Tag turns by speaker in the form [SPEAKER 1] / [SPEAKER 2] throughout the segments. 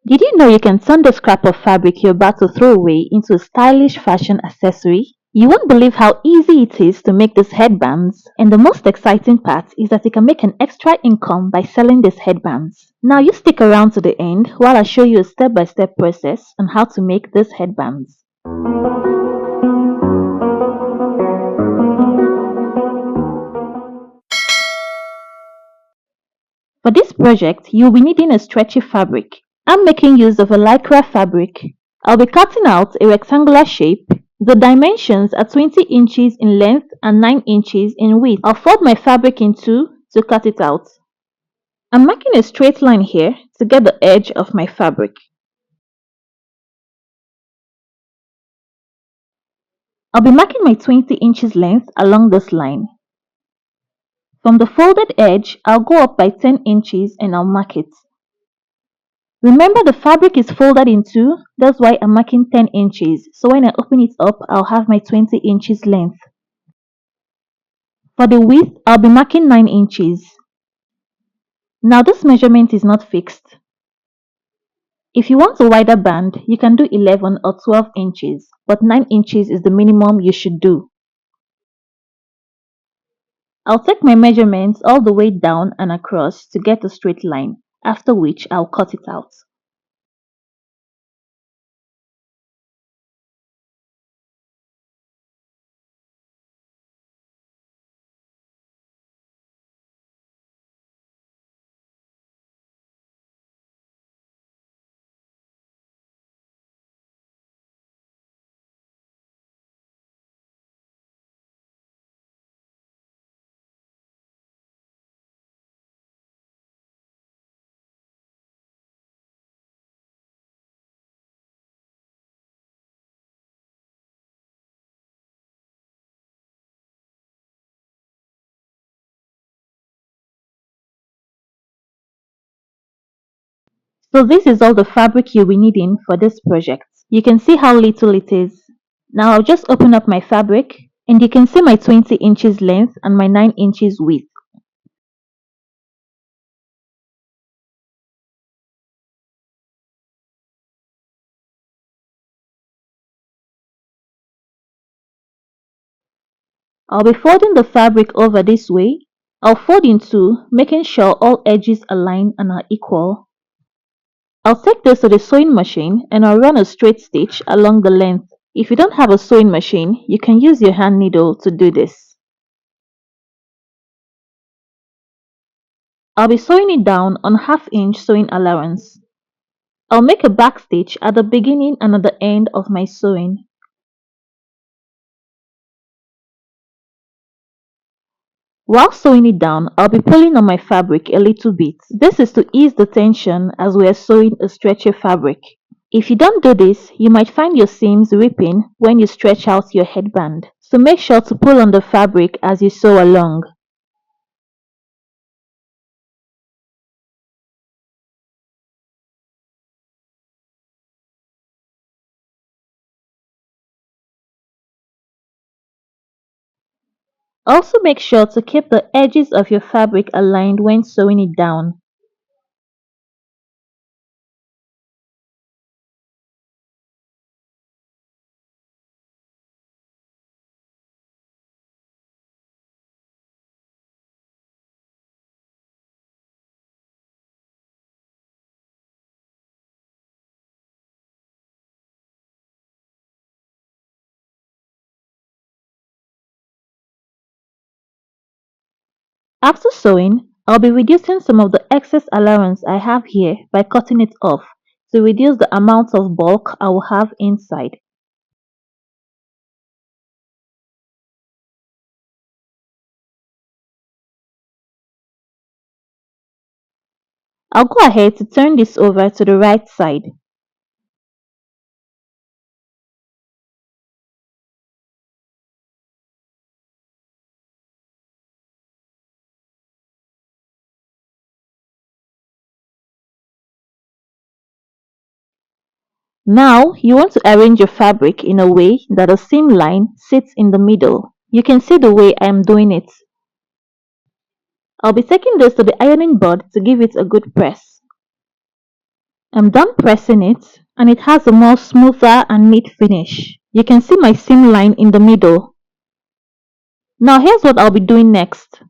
[SPEAKER 1] Did you know you can turn the scrap of fabric you're about to throw away into a stylish fashion accessory? You won't believe how easy it is to make these headbands, and the most exciting part is that you can make an extra income by selling these headbands. Now you stick around to the end while I show you a step-by-step process on how to make these headbands. For this project, you'll be needing a stretchy fabric. I'm making use of a lycra fabric. I'll be cutting out a rectangular shape. The dimensions are 20 inches in length and 9 inches in width. I'll fold my fabric in two to cut it out. I'm marking a straight line here to get the edge of my fabric. I'll be marking my 20 inches length along this line. From the folded edge, I'll go up by 10 inches and I'll mark it. Remember the fabric is folded in two, that's why I'm marking 10 inches. So when I open it up, I'll have my 20 inches length. For the width, I'll be marking 9 inches. Now this measurement is not fixed. If you want a wider band, you can do 11 or 12 inches, but 9 inches is the minimum you should do. I'll take my measurements all the way down and across to get a straight line, after which I'll cut it out. So this is all the fabric you'll be needing for this project. You can see how little it is. Now I'll just open up my fabric and you can see my 20 inches length and my 9 inches width. I'll be folding the fabric over this way. I'll fold in two, making sure all edges align and are equal. I'll take this to the sewing machine and I'll run a straight stitch along the length. If you don't have a sewing machine, you can use your hand needle to do this. I'll be sewing it down on half-inch sewing allowance. I'll make a back stitch at the beginning and at the end of my sewing. While sewing it down, I'll be pulling on my fabric a little bit. This is to ease the tension as we are sewing a stretchy fabric. If you don't do this, you might find your seams ripping when you stretch out your headband. So make sure to pull on the fabric as you sew along. Also make sure to keep the edges of your fabric aligned when sewing it down. After sewing, I'll be reducing some of the excess allowance I have here by cutting it off to reduce the amount of bulk I will have inside. I'll go ahead to turn this over to the right side. Now you want to arrange your fabric in a way that the seam line sits in the middle. You can see the way I am doing it. I'll be taking this to the ironing board to give it a good press. I'm done pressing it and it has a more smoother and neat finish. You can see my seam line in the middle. Now here's what I'll be doing next.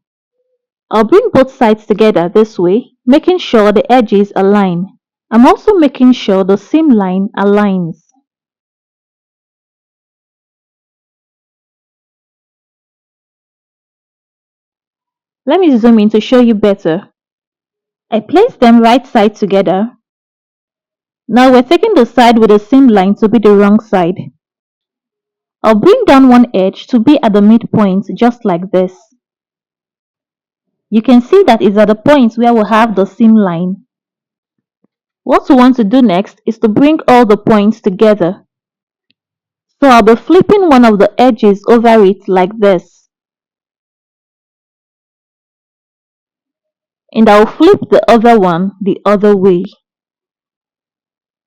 [SPEAKER 1] I'll bring both sides together this way, making sure the edges align. I'm also making sure the seam line aligns. Let me zoom in to show you better. I placed them right side together. Now we're taking the side with the seam line to be the wrong side. I'll bring down one edge to be at the midpoint just like this. You can see that it's at the point where we'll have the seam line. What we want to do next is to bring all the points together. So I'll be flipping one of the edges over it like this. And I'll flip the other one the other way.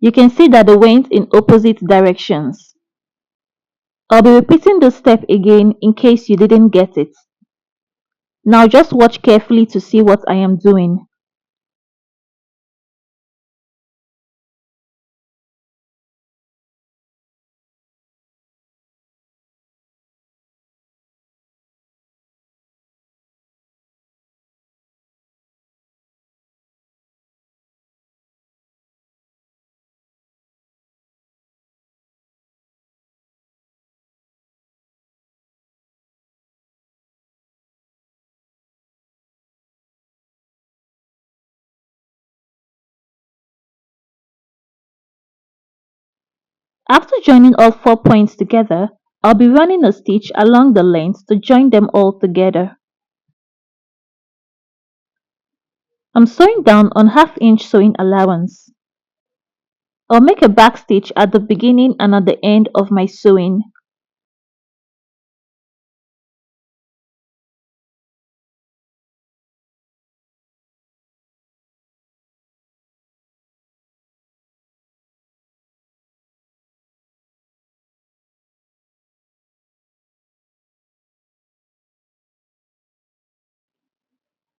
[SPEAKER 1] You can see that they went in opposite directions. I'll be repeating this step again in case you didn't get it. Now just watch carefully to see what I am doing. After joining all 4 points together, I'll be running a stitch along the length to join them all together. I'm sewing down on 1/2 inch sewing allowance. I'll make a back stitch at the beginning and at the end of my sewing.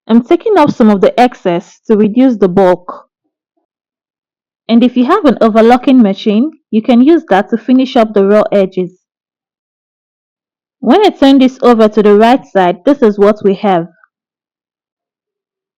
[SPEAKER 1] I'm taking off some of the excess to reduce the bulk. And if you have an overlocking machine, you can use that to finish up the raw edges. When I turn this over to the right side, this is what we have.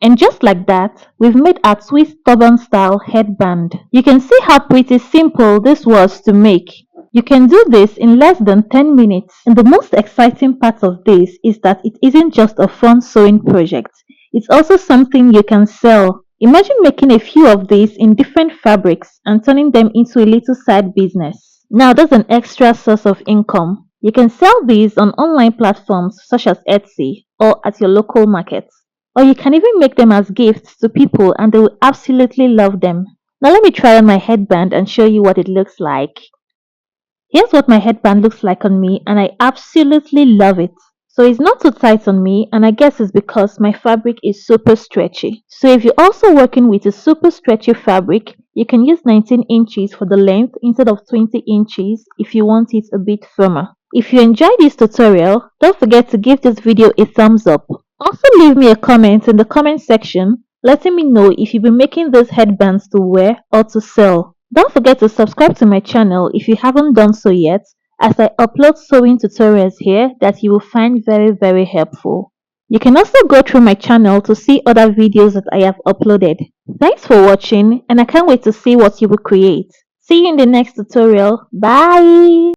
[SPEAKER 1] And just like that, we've made our twist turban style headband. You can see how pretty simple this was to make. You can do this in less than 10 minutes. And the most exciting part of this is that it isn't just a fun sewing project. It's also something you can sell. Imagine making a few of these in different fabrics and turning them into a little side business. Now that's an extra source of income. You can sell these on online platforms such as Etsy or at your local markets. Or you can even make them as gifts to people and they will absolutely love them. Now let me try on my headband and show you what it looks like. Here's what my headband looks like on me and I absolutely love it. So it's not too tight on me and I guess it's because my fabric is super stretchy. So if you're also working with a super stretchy fabric, you can use 19 inches for the length instead of 20 inches if you want it a bit firmer. If you enjoyed this tutorial, don't forget to give this video a thumbs up. Also leave me a comment in the comment section letting me know if you've been making these headbands to wear or to sell. Don't forget to subscribe to my channel if you haven't done so yet, as I upload sewing tutorials here that you will find very helpful. You can also go through my channel to see other videos that I have uploaded. Thanks for watching and I can't wait to see what you will create. See you in the next tutorial. Bye!